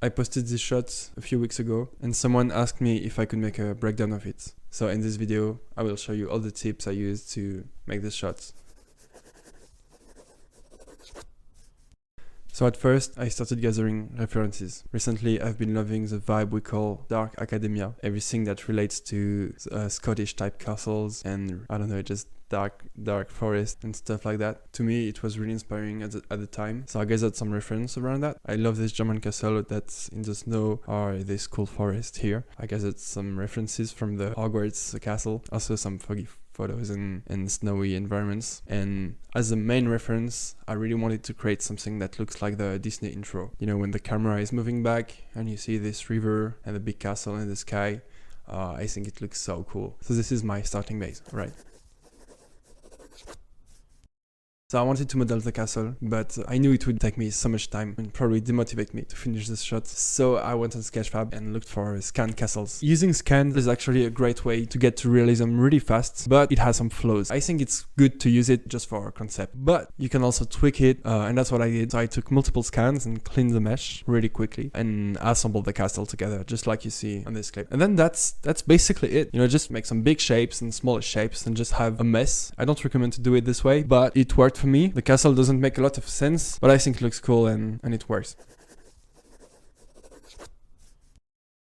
I posted this shot a few weeks ago and someone asked me if I could make a breakdown of it. So in this video, I will show you all the tips I used to make this shot. So at first, I started gathering references. Recently, I've been loving the vibe we call dark academia. Everything that relates to Scottish type castles and, I don't know, just dark forest and stuff like that. To me, it was really inspiring at the time. So I gathered some reference around that. I love this German castle that's in the snow or this cool forest here. I gathered some references from the Hogwarts castle, also some foggy photos and snowy environments. And as a main reference, I really wanted to create something that looks like the Disney intro. You know, when the camera is moving back and you see this river and the big castle in the sky, I think it looks so cool. So this is my starting base, right? So I wanted to model the castle, but I knew it would take me so much time and probably demotivate me to finish this shot. So I went on Sketchfab and looked for scanned castles. Using scan is actually a great way to get to realism really fast, but it has some flaws. I think it's good to use it just for a concept, but you can also tweak it, and that's what I did. So I took multiple scans and cleaned the mesh really quickly and assembled the castle together, just like you see on this clip. And then that's basically it. You know, just make some big shapes and smaller shapes and just have a mess. I don't recommend to do it this way, but it worked for me. The castle doesn't make a lot of sense, but I think it looks cool and it works.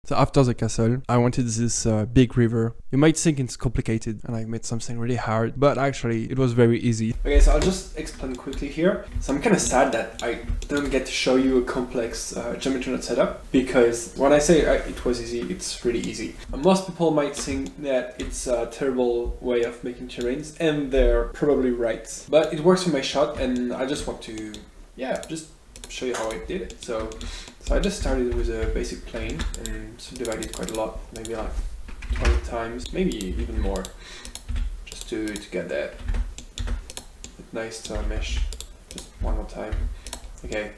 So after the castle, I wanted this big river. You might think it's complicated and I made something really hard, but actually it was very easy. Okay, so I'll just explain quickly here. So I'm kind of sad that I don't get to show you a complex geometry node setup, because when I say it was easy, it's really easy. Most people might think that it's a terrible way of making terrains, and they're probably right. But it works for my shot, and I just want to, just show you how I did it. So I just started with a basic plane and subdivided quite a lot, maybe like 20 times, maybe even more, just to get that nice mesh. Just one more time. Okay.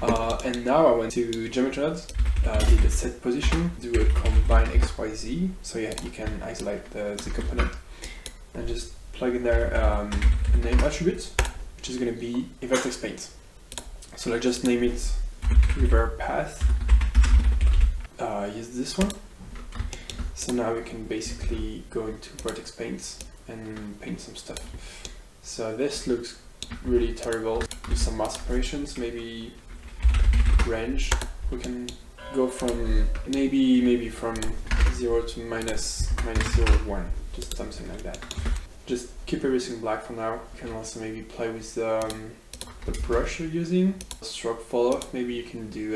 And now I went to geometry nodes, did a set position, do a combine XYZ, so yeah, you can isolate the component, and just plug in there a name attribute, which is going to be a vertex paint. So let's just name it river path. Use this one. So now we can basically go into vertex paints and paint some stuff. So this looks really terrible. Do some mass operations, maybe range. We can go from maybe from 0 to minus 0.1, just something like that. Just keep everything black for now. You can also maybe play with the brush you're using. Stroke follow, maybe you can do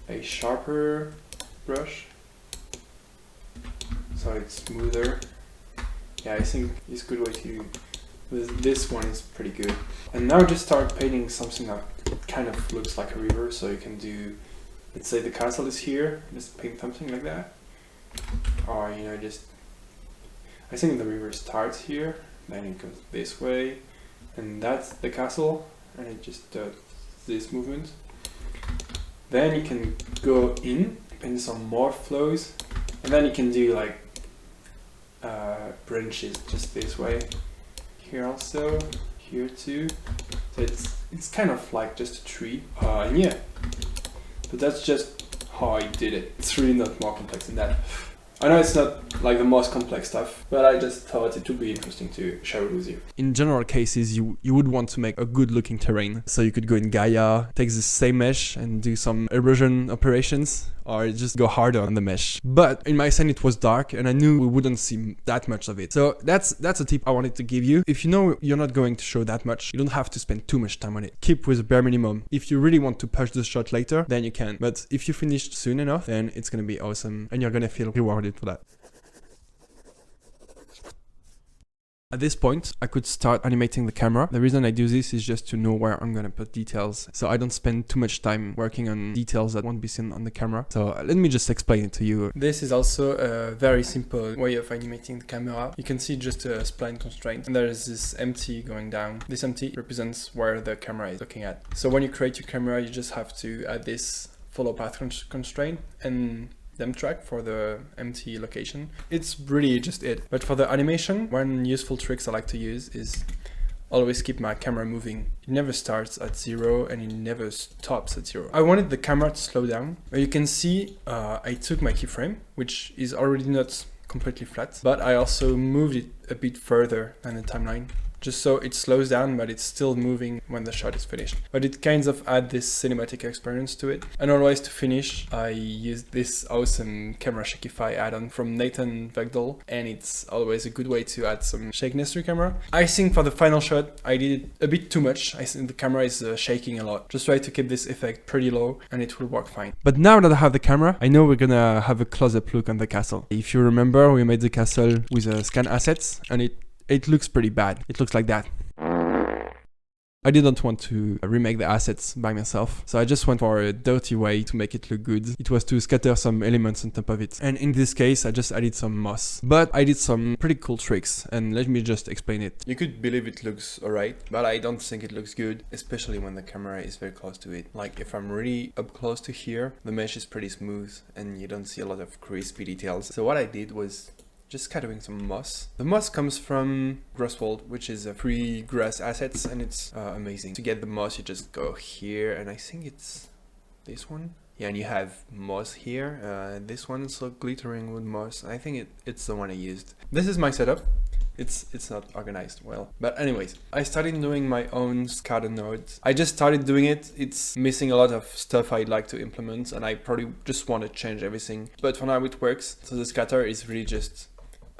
a sharper brush so it's smoother. Yeah, I think it's a good way to, this one is pretty good. And now just start painting something that kind of looks like a river. So you can do, let's say the castle is here, just paint something like that, or you know, just, I think the river starts here, then it goes this way, and that's the castle, and it just does this movement. Then you can go in, paint some more flows, and then you can do like branches just this way. Here also, here too. So it's kind of like just a tree, and yeah. But that's just how I did it. It's really not more complex than that. I know it's not like the most complex stuff, but I just thought it would be interesting to share it with you. In general cases, you would want to make a good looking terrain. So you could go in Gaia, take the same mesh and do some erosion operations, or just go harder on the mesh. But in my scene it was dark and I knew we wouldn't see that much of it. So that's a tip I wanted to give you. If you know you're not going to show that much, you don't have to spend too much time on it. Keep with the bare minimum. If you really want to push the shot later, then you can. But if you finish soon enough, then it's gonna be awesome and you're gonna feel rewarded for that. At this point, I could start animating the camera. The reason I do this is just to know where I'm gonna put details, so I don't spend too much time working on details that won't be seen on the camera. So let me just explain it to you. This is also a very simple way of animating the camera. You can see just a spline constraint, and there is this empty going down. This empty represents where the camera is looking at. So when you create your camera, you just have to add this follow path constraint and them track for the empty location. It's really just it. But for the animation, one useful tricks I like to use is always keep my camera moving. It never starts at 0 and it never stops at 0. I wanted the camera to slow down. But you can see I took my keyframe, which is already not completely flat, but I also moved it a bit further than the timeline, just so it slows down, but it's still moving when the shot is finished. But it kind of adds this cinematic experience to it. And always to finish, I used this awesome camera Shakify add-on from Nathan Vegdal, and it's always a good way to add some shakiness to your camera. I think for the final shot, I did it a bit too much. I think the camera is shaking a lot. Just try to keep this effect pretty low, and it will work fine. But now that I have the camera, I know we're gonna have a close-up look on the castle. If you remember, we made the castle with scan assets, and it looks pretty bad. It looks like that. I didn't want to remake the assets by myself, so I just went for a dirty way to make it look good. It was to scatter some elements on top of it. And in this case, I just added some moss. But I did some pretty cool tricks, and let me just explain it. You could believe it looks alright, but I don't think it looks good, especially when the camera is very close to it. Like if I'm really up close to here, the mesh is pretty smooth, and you don't see a lot of crispy details. So what I did was just scattering some moss. The moss comes from Grasswald, which is a free grass assets, and it's amazing. To get the moss, you just go here, and I think it's this one. Yeah, and you have moss here. This one is glittering with moss. I think it's the one I used. This is my setup. It's not organized well. But anyways, I started doing my own scatter nodes. I just started doing it. It's missing a lot of stuff I'd like to implement, and I probably just want to change everything. But for now it works. So the scatter is really just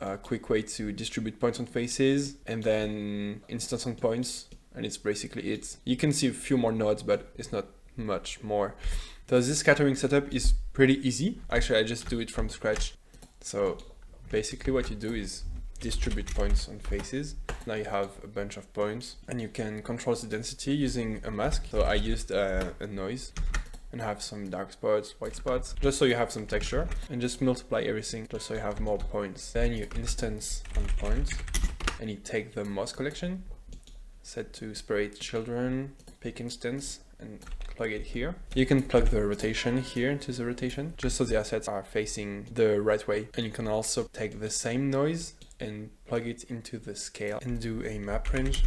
a quick way to distribute points on faces and then instance on points, and it's basically it. You can see a few more nodes, but it's not much more. So this scattering setup is pretty easy. Actually, I just do it from scratch. So basically what you do is distribute points on faces. Now you have a bunch of points, and you can control the density using a mask. So I used a noise and have some dark spots, white spots, just so you have some texture, and just multiply everything just so you have more points. Then you instance on points, and you take the moss collection, set to Spirit Children, pick instance, and plug it here. You can plug the rotation here into the rotation, just so the assets are facing the right way. And you can also take the same noise and plug it into the scale and do a map range.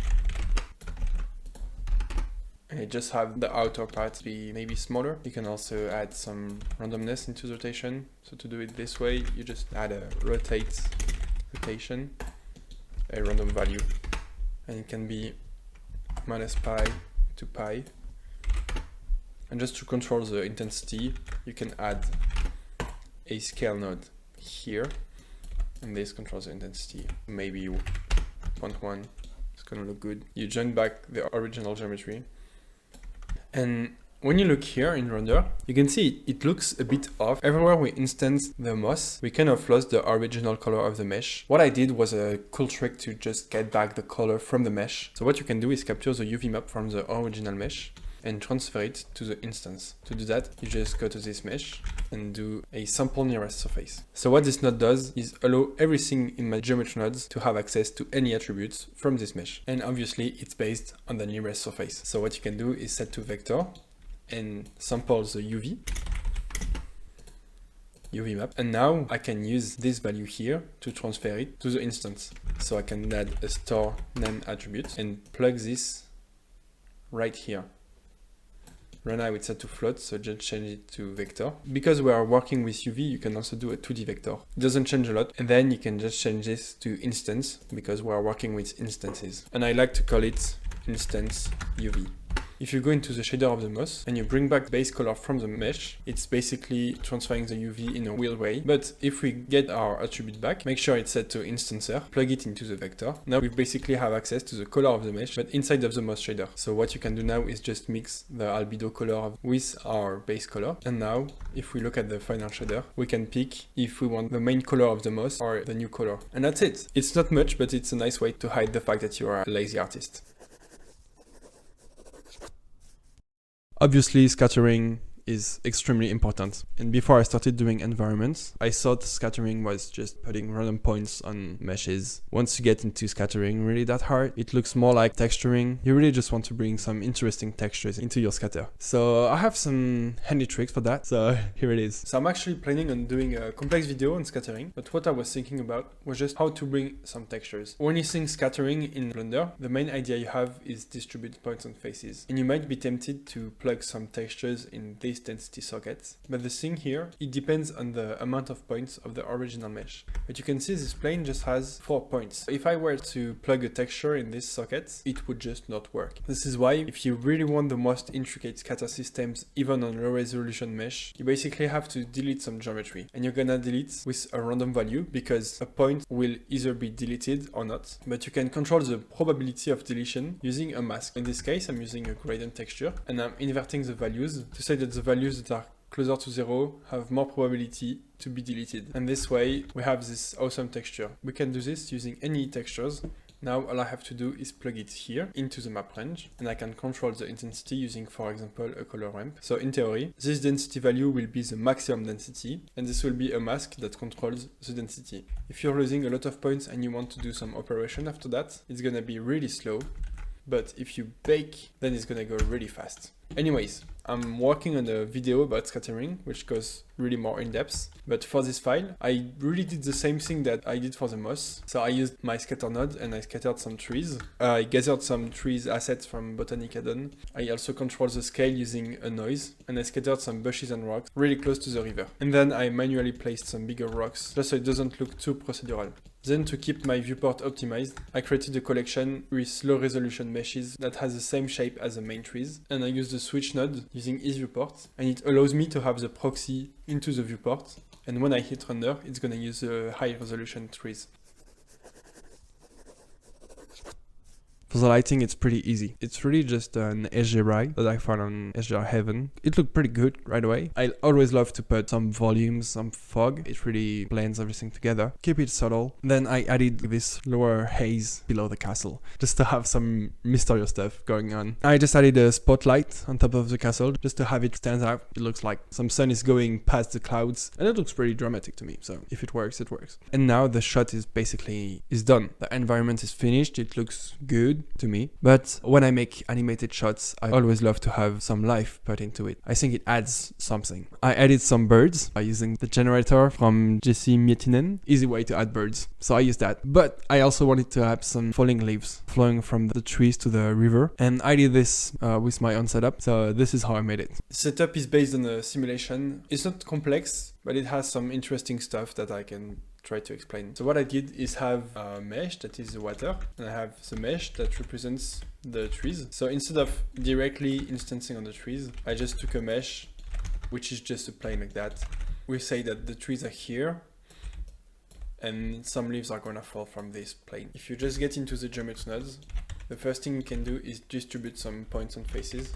And you just have the outer part be maybe smaller. You can also add some randomness into the rotation. So to do it this way, you just add a rotation, a random value. And it can be minus pi to pi. And just to control the intensity, you can add a scale node here. And this controls the intensity. Maybe 0.1, it's gonna look good. You join back the original geometry. And when you look here in render, you can see it looks a bit off. Everywhere we instance the moss, we kind of lost the original color of the mesh. What I did was a cool trick to just get back the color from the mesh. So what you can do is capture the UV map from the original mesh and transfer it to the instance. To do that, you just go to this mesh and do a sample nearest surface. So what this node does is allow everything in my geometry nodes to have access to any attributes from this mesh. And obviously it's based on the nearest surface. So what you can do is set to vector and sample the UV map. And now I can use this value here to transfer it to the instance. So I can add a store name attribute and plug this right here. Right now it's set to float, so just change it to vector. Because we are working with UV, you can also do a 2D vector. It doesn't change a lot. And then you can just change this to instance, because we are working with instances. And I like to call it instance UV. If you go into the shader of the moss and you bring back base color from the mesh, it's basically transferring the UV in a weird way. But if we get our attribute back, make sure it's set to instancer, plug it into the vector. Now we basically have access to the color of the mesh, but inside of the moss shader. So what you can do now is just mix the albedo color with our base color. And now, if we look at the final shader, we can pick if we want the main color of the moss or the new color. And that's it. It's not much, but it's a nice way to hide the fact that you are a lazy artist. Obviously, scattering is extremely important. And before I started doing environments, I thought scattering was just putting random points on meshes. Once you get into scattering really that hard, it looks more like texturing. You really just want to bring some interesting textures into your scatter. So I have some handy tricks for that. So here it is. So I'm actually planning on doing a complex video on scattering, but what I was thinking about was just how to bring some textures. When you think scattering in Blender, the main idea you have is distribute points on faces. And you might be tempted to plug some textures in these density sockets. But the thing here, it depends on the amount of points of the original mesh. But you can see this plane just has 4 points. If I were to plug a texture in these sockets, it would just not work. This is why if you really want the most intricate scatter systems, even on low resolution mesh, you basically have to delete some geometry. And you're gonna delete with a random value because a point will either be deleted or not. But you can control the probability of deletion using a mask. In this case, I'm using a gradient texture and I'm inverting the values to say that the values that are closer to 0 have more probability to be deleted. And this way we have this awesome texture. We can do this using any textures. Now all I have to do is plug it here into the map range and I can control the intensity using, for example, a color ramp. So in theory, this density value will be the maximum density and this will be a mask that controls the density. If you're losing a lot of points and you want to do some operation after that, it's gonna be really slow. But if you bake, then it's gonna go really fast. Anyways, I'm working on a video about scattering, which goes really more in depth. But for this file, I really did the same thing that I did for the moss. So I used my scatter node and I scattered some trees. I gathered some trees assets from Botanic Addon. I also controlled the scale using a noise. And I scattered some bushes and rocks really close to the river. And then I manually placed some bigger rocks, just so it doesn't look too procedural. Then to keep my viewport optimized, I created a collection with low resolution meshes that has the same shape as the main trees. And I used the switch node using each viewport. And it allows me to have the proxy into the viewport. And when I hit render, it's gonna use the high resolution trees. For the lighting, it's pretty easy. It's really just an SGRI that I found on SGR Heaven. It looked pretty good right away. I always love to put some volumes, some fog. It really blends everything together. Keep it subtle. Then I added this lower haze below the castle, just to have some mysterious stuff going on. I just added a spotlight on top of the castle, just to have it stand out. It looks like some sun is going past the clouds, and it looks pretty dramatic to me. So if it works, it works. And now the shot is basically done. The environment is finished. It looks good to me, but when I make animated shots, I always love to have some life put into it. I think it adds something. I added some birds by using the generator from Jesse Mietinen. Easy way to add birds, so I used that. But I also wanted to have some falling leaves flowing from the trees to the river, and I did this with my own setup, so this is how I made it. The setup is based on a simulation. It's not complex, but it has some interesting stuff that I can try to explain. So what I did is have a mesh that is the water, and I have the mesh that represents the trees. So instead of directly instancing on the trees, I just took a mesh, which is just a plane like that. We say that the trees are here, and some leaves are gonna fall from this plane. If you just get into the geometry nodes, the first thing you can do is distribute some points on faces.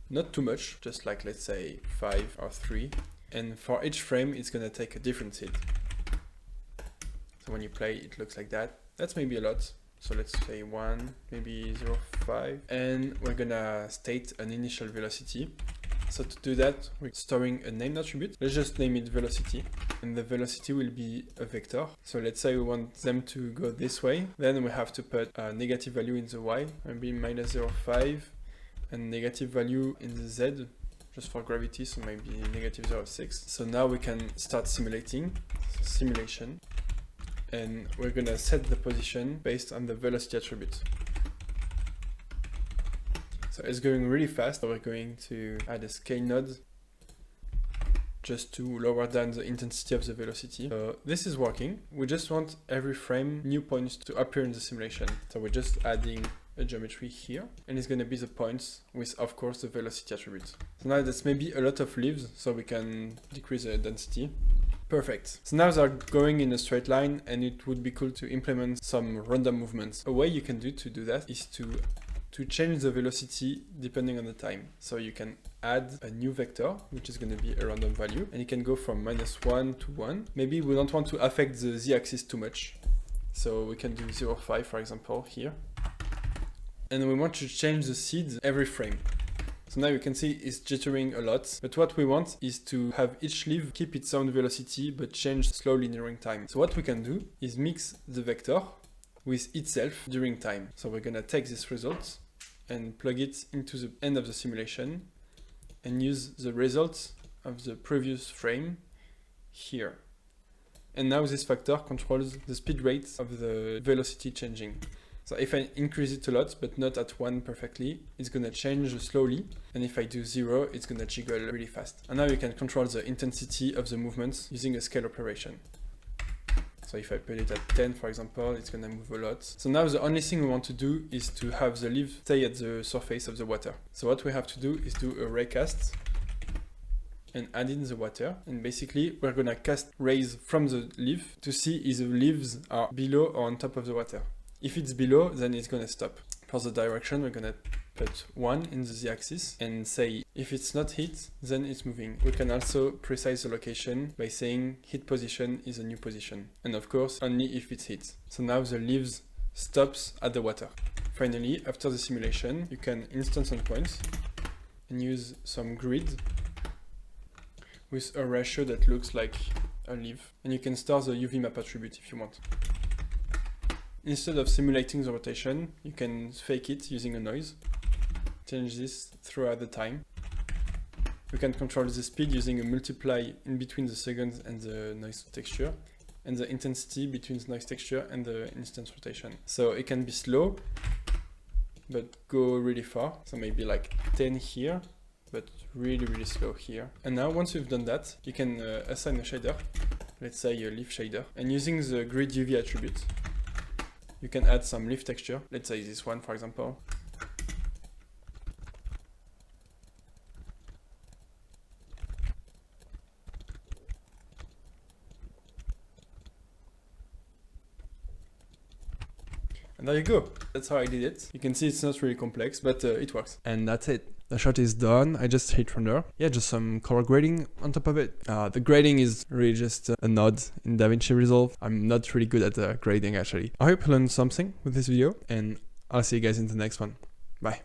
Not too much, just like let's say 5 or 3. And for each frame, it's gonna take a different seed. So when you play, it looks like that. That's maybe a lot. So let's say 1, maybe 0.5. And we're gonna state an initial velocity. So to do that, we're storing a named attribute. Let's just name it velocity. And the velocity will be a vector. So let's say we want them to go this way. Then we have to put a negative value in the y, maybe minus 0.5, and negative value in the z, just for gravity, so maybe negative 0.6. So now we can start simulating. So simulation. And we're gonna set the position based on the velocity attribute. So it's going really fast. So we're going to add a scale node just to lower down the intensity of the velocity. So this is working. We just want every frame new points to appear in the simulation. So we're just adding a geometry here, and it's gonna be the points with, of course, the velocity attribute. So now that's maybe a lot of leaves, so we can decrease the density. Perfect. So now they're going in a straight line, and it would be cool to implement some random movements. A way you can do that is to change the velocity depending on the time. So you can add a new vector, which is going to be a random value, and it can go from -1 to 1. Maybe we don't want to affect the z-axis too much. So we can do 0.5, for example, here. And we want to change the seeds every frame. So now you can see it's jittering a lot, but what we want is to have each leaf keep its own velocity but change slowly during time. So what we can do is mix the vector with itself during time. So we're gonna take this result and plug it into the end of the simulation and use the results of the previous frame here. And now this factor controls the speed rate of the velocity changing. So if I increase it a lot, but not at 1 perfectly, it's gonna change slowly. And if I do 0, it's gonna jiggle really fast. And now you can control the intensity of the movements using a scale operation. So if I put it at 10, for example, it's gonna move a lot. So now the only thing we want to do is to have the leaf stay at the surface of the water. So what we have to do is do a ray cast and add in the water. And basically, we're gonna cast rays from the leaf to see if the leaves are below or on top of the water. If it's below, then it's gonna stop. For the direction, we're gonna put 1 in the z-axis and say if it's not hit, then it's moving. We can also precise the location by saying hit position is a new position. And of course, only if it's hit. So now the leaves stops at the water. Finally, after the simulation, you can instance endpoints and use some grid with a ratio that looks like a leaf. And you can store the UV map attribute if you want. Instead of simulating the rotation, you can fake it using a noise. Change this throughout the time. You can control the speed using a multiply in between the seconds and the noise texture, and the intensity between the noise texture and the instance rotation. So it can be slow, but go really far. So maybe like 10 here, but really slow here. And now once you've done that, you can assign a shader, let's say a leaf shader, and using the grid UV attribute, you can add some leaf texture, let's say this one for example. And there you go. That's how I did it. You can see it's not really complex, but it works. And that's it. The shot is done. I just hit render. Yeah, just some color grading on top of it. The grading is really just a nod in DaVinci Resolve. I'm not really good at grading actually. I hope you learned something with this video, and I'll see you guys in the next one. Bye.